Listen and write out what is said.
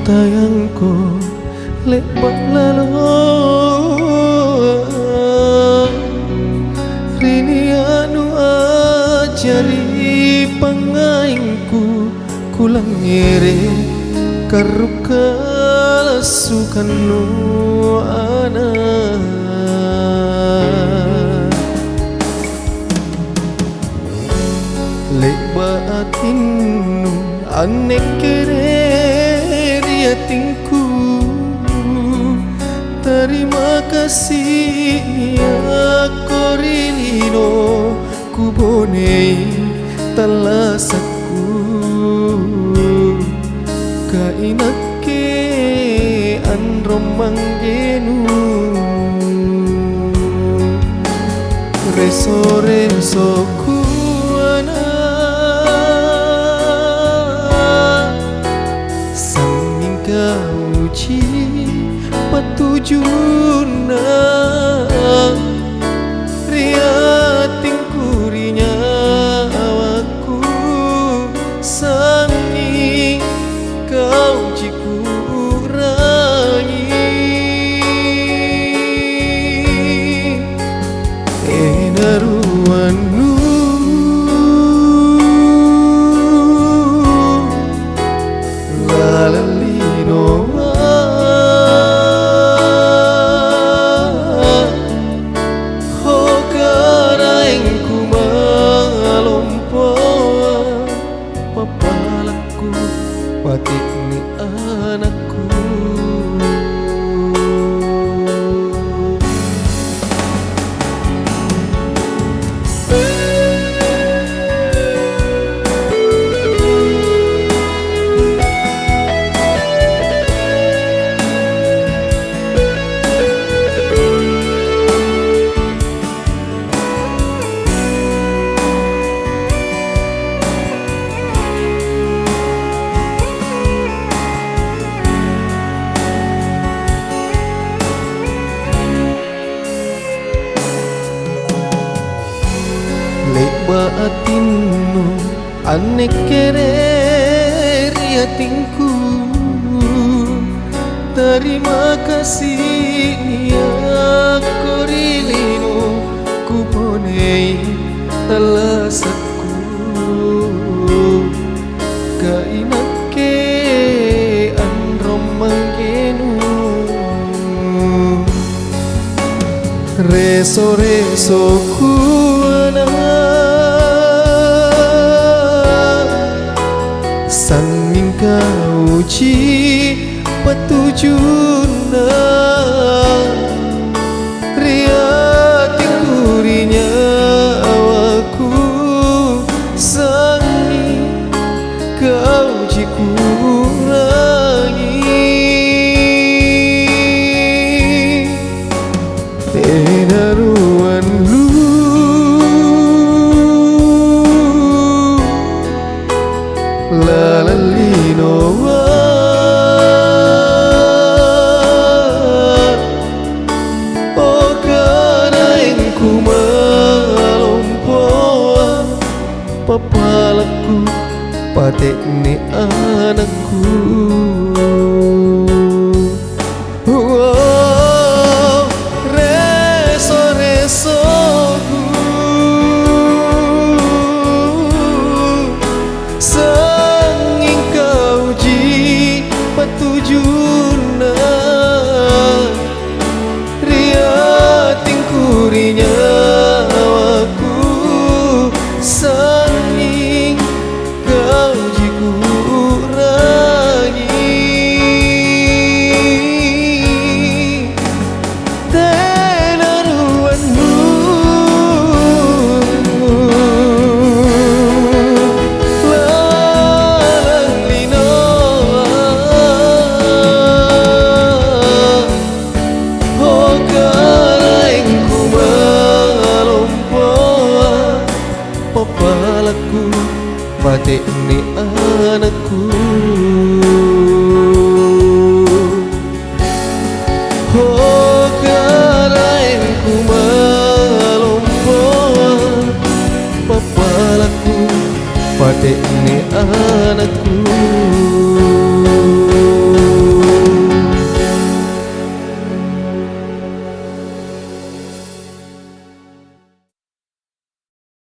tayangku lek baklalo rini anu ajari pangaingku kulang ngire karuka lasukan nu ana lek baatinu anek kere riatinku terima kasih ya korilino kubonei talasaku kainake anromanggenu reso kuana sanging kauci patujuna riating kurinya awaku sanging kauci kurangi enaruanu lalalino batik ni anakku lek baatinu anek kere riatinku terima kasih ya korilino kubonei talasaku kainake anromanggenu reso kuana sanging kauci patujuna riating kurinya awaku sanging kauci kurangi tenaruan lu lalalino oh karaingku malompoa papalaku patek ni anakku reso-resoku sanging kauji patujuna riating kurinya awaku sanging kauji kurangi tenaruanmu lalalino oh karaingku malompoa papalaku batik ni anakku oh karaingku malompoa papalaku batik ni anakku